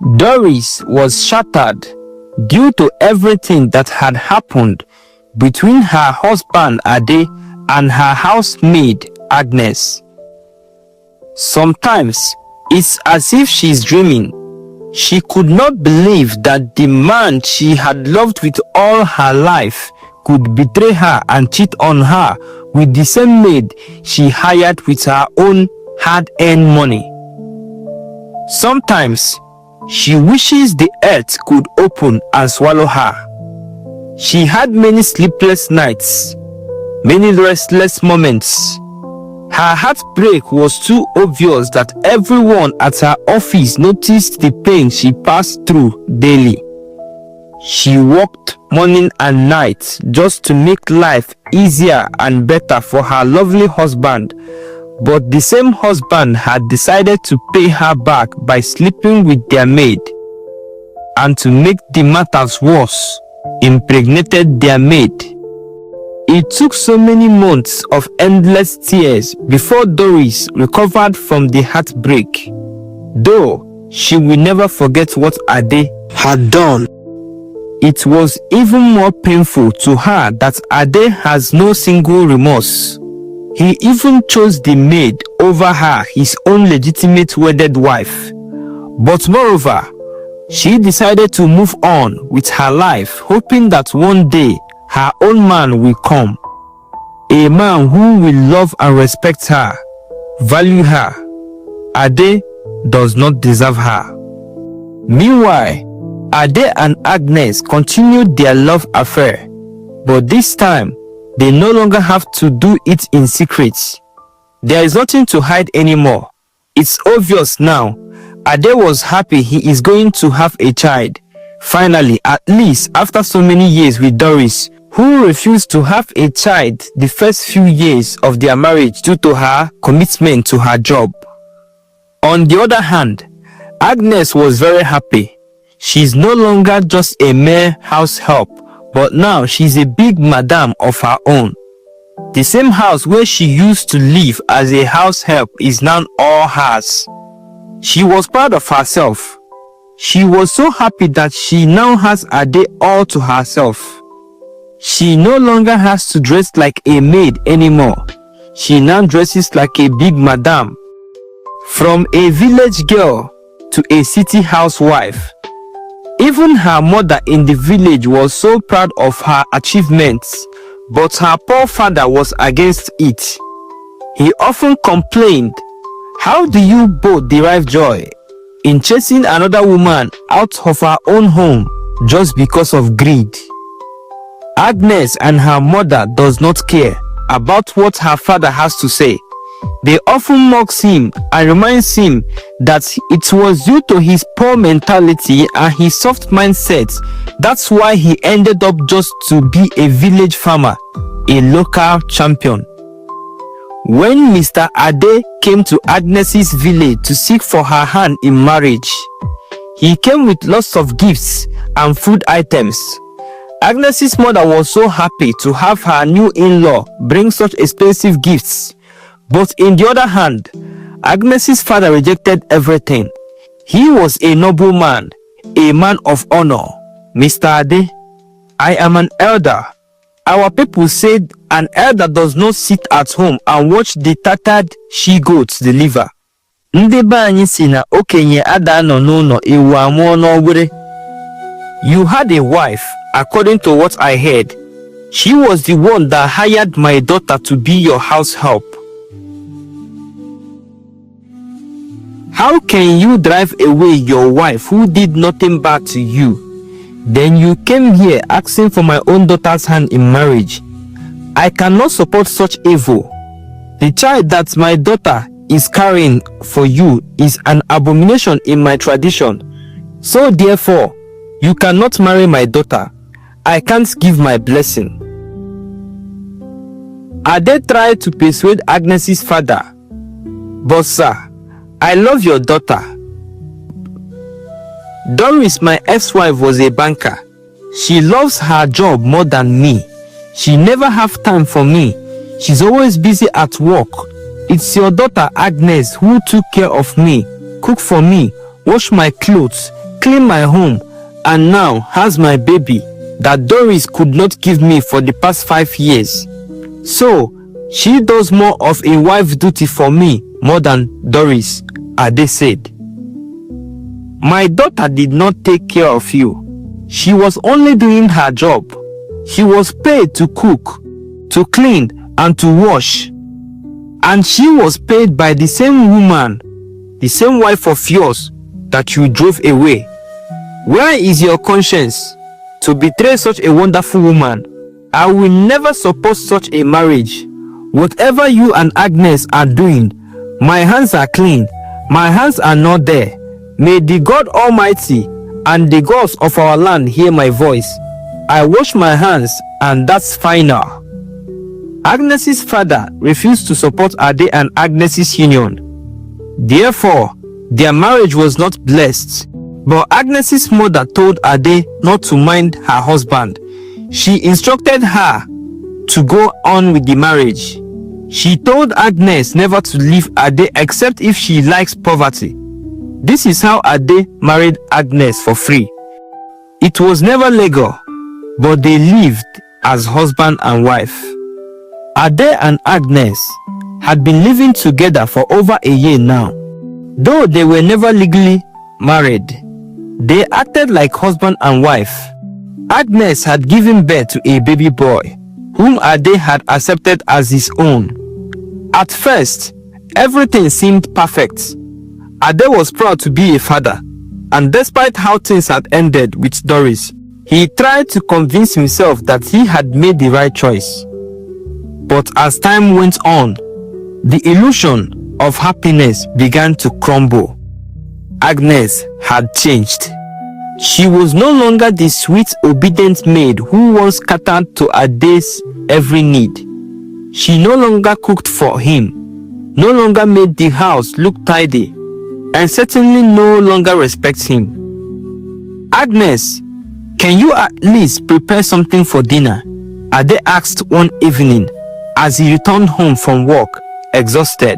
Doris was shattered due to everything that had happened between her husband Ade and her housemaid Agnes. Sometimes it's as if she's dreaming. She could not believe that the man she had loved with all her life could betray her and cheat on her with the same maid she hired with her own hard-earned money. Sometimes she wishes the earth could open and swallow her. She had many sleepless nights, many restless moments. Her heartbreak was too obvious that everyone at her office noticed the pain she passed through daily. She worked morning and night just to make life easier and better for her lovely husband, but the same husband had decided to pay her back by sleeping with their maid, and to make the matters worse, impregnated their maid. It took so many months of endless tears before Doris recovered from the heartbreak, though she will never forget what Ade had done. It was even more painful to her that Ade has no single remorse. He even chose the maid over her, his own legitimate wedded wife. But moreover, she decided to move on with her life, hoping that one day her own man will come. A man who will love and respect her, value her. Ade does not deserve her. Meanwhile, Ade and Agnes continued their love affair, but this time, they no longer have to do it in secret. There is nothing to hide anymore. It's obvious now. Ade was happy he is going to have a child. Finally, at least after so many years with Doris, who refused to have a child the first few years of their marriage due to her commitment to her job. On the other hand, Agnes was very happy. She's no longer just a mere house help, but now she's a big madam of her own. The same house where she used to live as a house help is now all hers. She was proud of herself. She was so happy that she now has Ade all to herself. She no longer has to dress like a maid anymore. She now dresses like a big madam. From a village girl to a city housewife. Even her mother in the village was so proud of her achievements, but her poor father was against it. He often complained, "How do you both derive joy in chasing another woman out of her own home just because of greed?" Agnes and her mother does not care about what her father has to say. They often mocks him and reminds him that it was due to his poor mentality and his soft mindset. That's why he ended up just to be a village farmer, a local champion. When Mr. Ade came to Agnes's village to seek for her hand in marriage, he came with lots of gifts and food items. Agnes's mother was so happy to have her new in-law bring such expensive gifts. But in the other hand, Agnes's father rejected everything. He was a noble man, a man of honor. "Mr. Ade, I am an elder. Our people said an elder does not sit at home and watch the tattered she-goats deliver. Ndị be anyị si na okenye ada nọ n'ụlọ ewu amụọ n'ogbere. You had a wife, according to what I heard. She was the one that hired my daughter to be your house help. How can you drive away your wife who did nothing bad to you? Then you came here asking for my own daughter's hand in marriage. I cannot support such evil. The child that my daughter is carrying for you is an abomination in my tradition. So therefore, you cannot marry my daughter. I can't give my blessing." Ade tried to persuade Agnes's father, "But sir, I love your daughter. Doris, my ex-wife, was a banker. She loves her job more than me. She never have time for me. She's always busy at work. It's your daughter Agnes who took care of me, cook for me, wash my clothes, cleaned my home and now has my baby that Doris could not give me for the past 5 years. So, she does more of a wife duty for me more than Doris, Ade said. My daughter did not take care of you. She was only doing her job. She was paid to cook, to clean, and to wash. And she was paid by the same woman, the same wife of yours that you drove away. Where is your conscience to betray such a wonderful woman? I will never support such a marriage. Whatever you and Agnes are doing, my hands are clean. My hands are not there. May the God Almighty and the gods of our land hear my voice. I wash my hands and that's final. Agnes's father refused to support Ade and Agnes's union. Therefore, their marriage was not blessed. But Agnes's mother told Ade not to mind her husband. She instructed her to go on with the marriage. She told Agnes never to leave Ade except if she likes poverty. This is how Ade married Agnes for free. It was never legal, but they lived as husband and wife. Ade and Agnes had been living together for over a year now. Though they were never legally married, they acted like husband and wife. Agnes had given birth to a baby boy, whom Ade had accepted as his own. At first, everything seemed perfect. Ade was proud to be a father, and despite how things had ended with Doris, he tried to convince himself that he had made the right choice. But as time went on, the illusion of happiness began to crumble. Agnes had changed. She was no longer the sweet, obedient maid who once catered to Ade's every need. She no longer cooked for him, no longer made the house look tidy, and certainly no longer respects him. Agnes, can you at least prepare something for dinner? Ade asked one evening as he returned home from work, exhausted.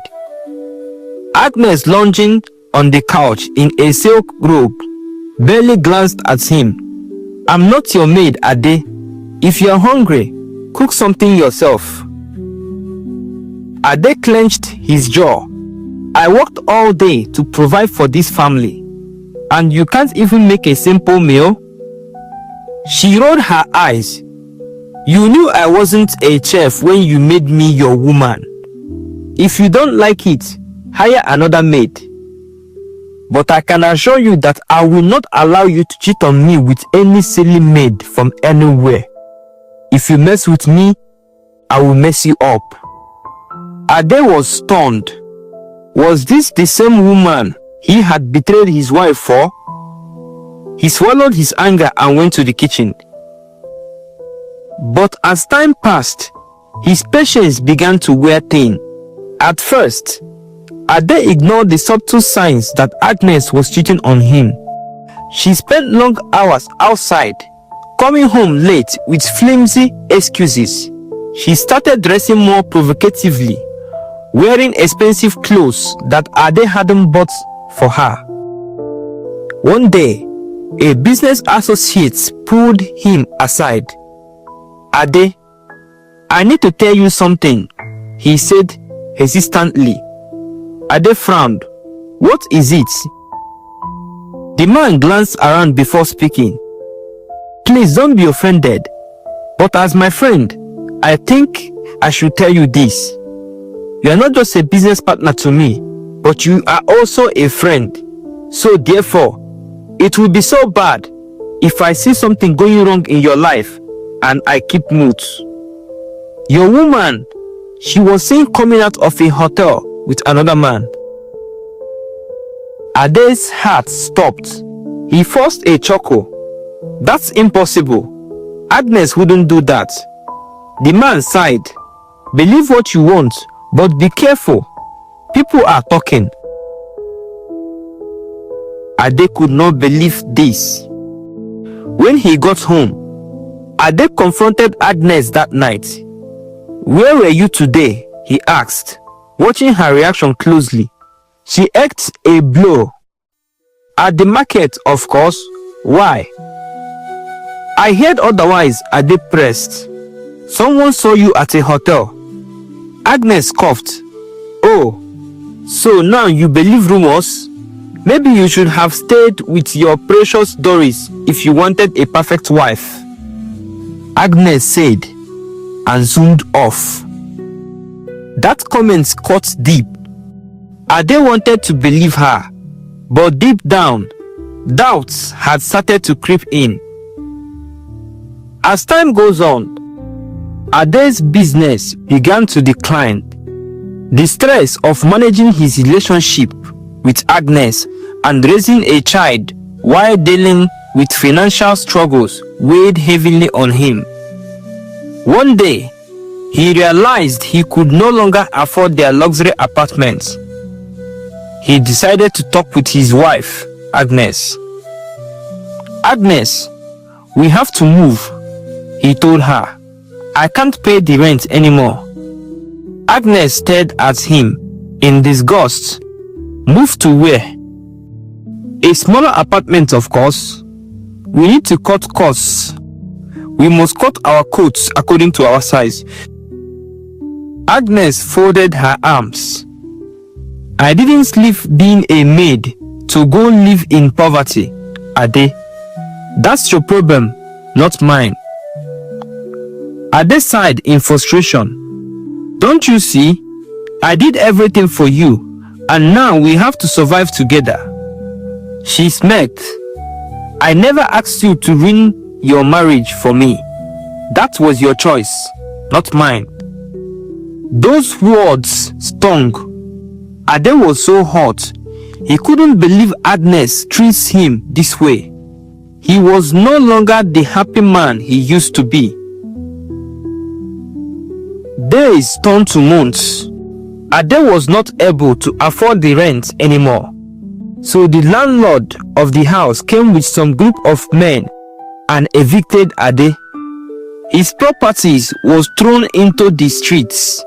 Agnes, lounging on the couch in a silk robe, barely glanced at him. I'm not your maid, Ade. If you're hungry, cook something yourself. Ade clenched his jaw. I worked all day to provide for this family, and you can't even make a simple meal? She rolled her eyes. You knew I wasn't a chef when you made me your woman. If you don't like it, hire another maid. But I can assure you that I will not allow you to cheat on me with any silly maid from anywhere. If you mess with me, I will mess you up. Ade was stunned. Was this the same woman he had betrayed his wife for? He swallowed his anger and went to the kitchen. But as time passed, his patience began to wear thin. At first, Ade ignored the subtle signs that Agnes was cheating on him. She spent long hours outside, coming home late with flimsy excuses. She started dressing more provocatively, wearing expensive clothes that Ade hadn't bought for her. One day, a business associate pulled him aside. Ade, I need to tell you something, he said hesitantly. Ade frowned. What is it? The man glanced around before speaking. Please don't be offended, but as my friend, I think I should tell you this. You are not just a business partner to me, but you are also a friend. So therefore, it will be so bad if I see something going wrong in your life and I keep mute. Your woman, she was seen coming out of a hotel with another man. Ade's heart stopped. He forced a chuckle. That's impossible. Agnes wouldn't do that. The man sighed. Believe what you want, but be careful. People are talking. Ade could not believe this. When he got home, Ade confronted Agnes that night. Where were you today? He asked, watching her reaction closely. She acted a blow. At the market, of course. Why? I heard otherwise, Ade pressed. Someone saw you at a hotel. Agnes coughed. Oh, so now you believe rumors? Maybe you should have stayed with your precious Doris if you wanted a perfect wife. Agnes said and zoomed off. That comment cut deep. Ade wanted to believe her, but deep down, doubts had started to creep in. As time goes on, Ade's business began to decline. The stress of managing his relationship with Agnes and raising a child while dealing with financial struggles weighed heavily on him. One day, he realized he could no longer afford their luxury apartments. He decided to talk with his wife, Agnes. Agnes, we have to move, he told her. I can't pay the rent anymore. Agnes stared at him in disgust. Move to where? A smaller apartment, of course. We need to cut costs. We must cut our coats according to our size. Agnes folded her arms. I didn't leave being a maid to go live in poverty, Ade. That's your problem, not mine. Ade sighed in frustration. Don't you see? I did everything for you, and now we have to survive together. She smirked. I never asked you to ruin your marriage for me. That was your choice, not mine. Those words stung. Ade was so hot. He couldn't believe Agnes treats him this way. He was no longer the happy man he used to be. Days turned to months. Ade was not able to afford the rent anymore. So the landlord of the house came with some group of men and evicted Ade. His properties was thrown into the streets.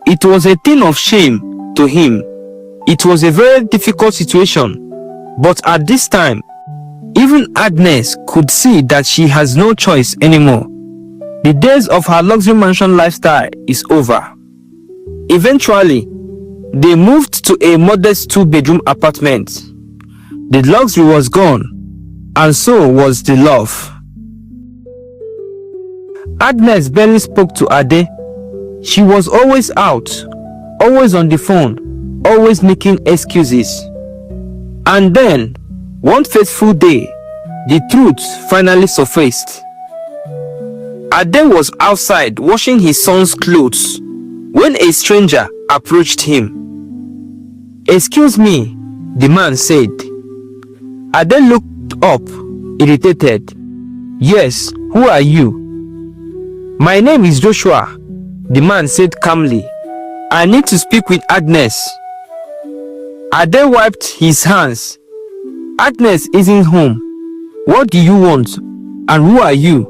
It was a thing of shame to him. It was a very difficult situation, but at this time, even Agnes could see that she has no choice anymore. The days of her luxury mansion lifestyle is over. Eventually, they moved to a modest 2-bedroom apartment. The luxury was gone, and so was the love. Agnes barely spoke to Ade. She was always out, always on the phone, always making excuses. And then, one fateful day, the truth finally surfaced. Ade was outside washing his son's clothes when a stranger approached him. Excuse me, the man said. Ade looked up, irritated. Yes, who are you? My name is Joshua, the man said calmly. I need to speak with Agnes. Ade wiped his hands. Agnes isn't home. What do you want? And who are you?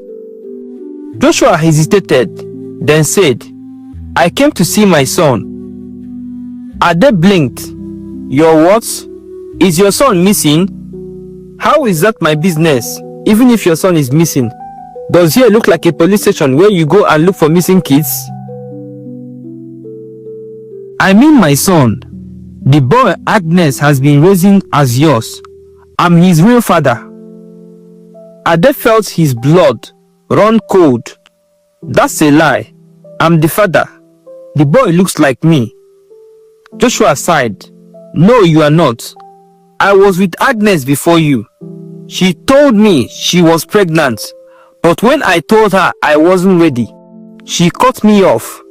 Joshua hesitated, then said, I came to see my son. Ade blinked. Your what? Is your son missing? How is that my business, even if your son is missing? Does here look like a police station where you go and look for missing kids? I mean my son, the boy Agnes has been raising as yours. I'm his real father. Ade felt his blood run cold. That's a lie. I'm the father. The boy looks like me. Joshua sighed. No, you are not. I was with Agnes before you. She told me she was pregnant, but when I told her I wasn't ready, she cut me off.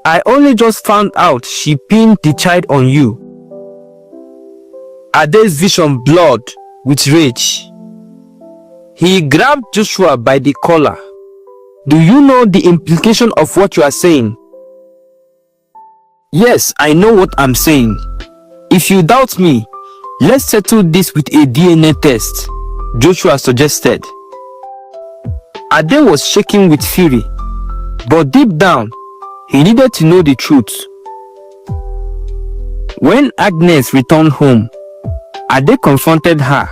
I only just found out she pinned the child on you. Ade's vision blurred with rage. He grabbed Joshua by the collar. Do you know the implication of what you are saying? Yes, I know what I'm saying. If you doubt me, let's settle this with a DNA test, Joshua suggested. Ade was shaking with fury, but deep down, he needed to know the truth. When Agnes returned home, Ade confronted her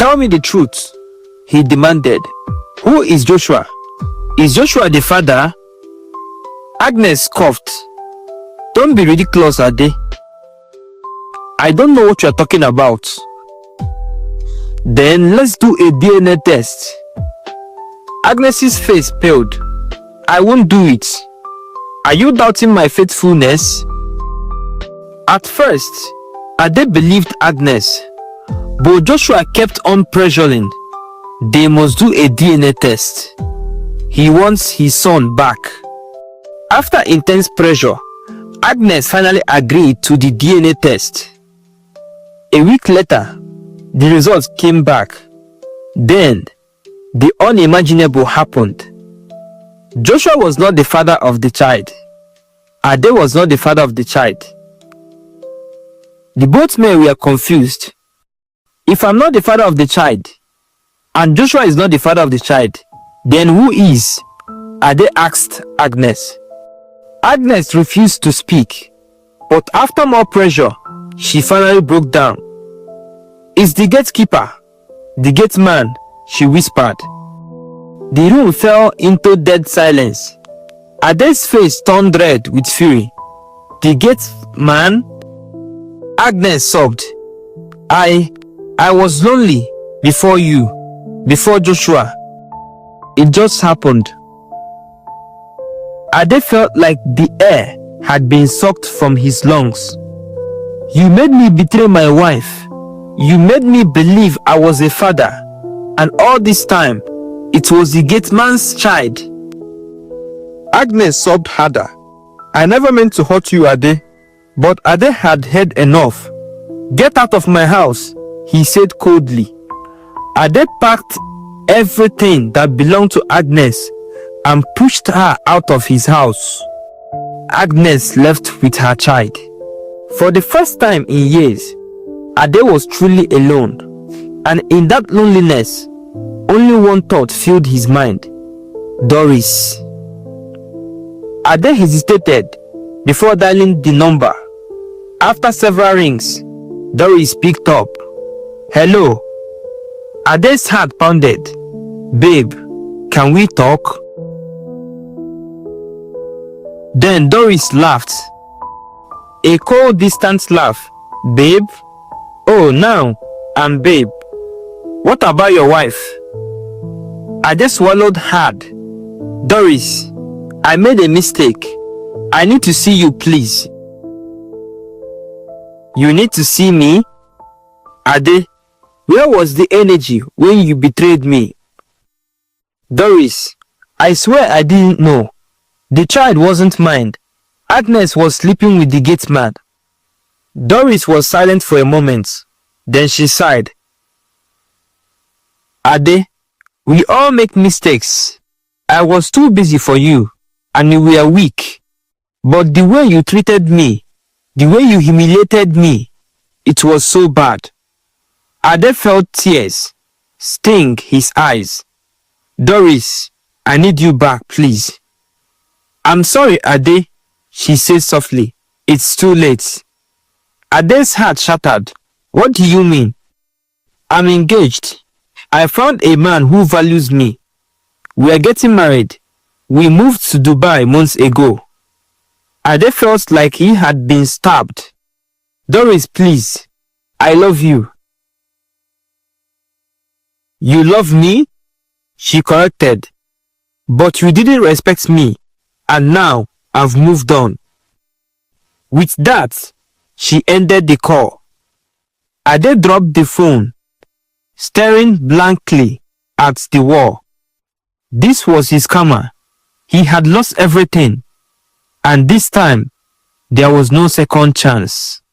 Tell me the truth, he demanded. Who is Joshua? Is Joshua the father? Agnes coughed. Don't be ridiculous, Ade. I don't know what you're talking about. Then let's do a DNA test. Agnes's face paled. I won't do it. Are you doubting my faithfulness? At first, Ade believed Agnes, but Joshua kept on pressuring. They must do a DNA test. He wants his son back. After intense pressure, Agnes finally agreed to the DNA test. A week later, the results came back. Then, the unimaginable happened. Joshua was not the father of the child. Ade was not the father of the child. The both men were confused. If I'm not the father of the child, and Joshua is not the father of the child, then who is? Ade asked Agnes. Agnes refused to speak, but after more pressure, she finally broke down. It's the gatekeeper, the gate man, she whispered. The room fell into dead silence. Ade's face turned red with fury. The gate man? Agnes sobbed. I was lonely before you, before Joshua. It just happened. Ade felt like the air had been sucked from his lungs. You made me betray my wife. You made me believe I was a father. And all this time, it was the gate man's child. Agnes sobbed harder. I never meant to hurt you, Ade. But Ade had heard enough. Get out of my house, he said coldly. Ade packed everything that belonged to Agnes and pushed her out of his house. Agnes left with her child. For the first time in years, Ade was truly alone. And in that loneliness, only one thought filled his mind. Doris. Ade hesitated before dialing the number. After several rings, Doris picked up. Hello. Ade's heart pounded. Babe, can we talk? Then Doris laughed. A cold, distant laugh. Babe? Oh, now I'm babe. What about your wife? Ade swallowed hard. Doris, I made a mistake. I need to see you, please. You need to see me? Ade, where was the energy when you betrayed me? Doris, I swear I didn't know. The child wasn't mine. Agnes was sleeping with the gate man. Doris was silent for a moment. Then she sighed. Ade, we all make mistakes. I was too busy for you, and you were weak. But the way you treated me, the way you humiliated me, it was so bad. Ade felt tears sting his eyes. Doris, I need you back, please. I'm sorry, Ade, she said softly. It's too late. Ade's heart shattered. What do you mean? I'm engaged. I found a man who values me. We are getting married. We moved to Dubai months ago. Ade felt like he had been stabbed. Doris, please. I love you. You love me? She corrected. But you didn't respect me. And now I've moved on. With that, she ended the call. Ade dropped the phone, staring blankly at the wall. This was his karma. He had lost everything. And this time, there was no second chance.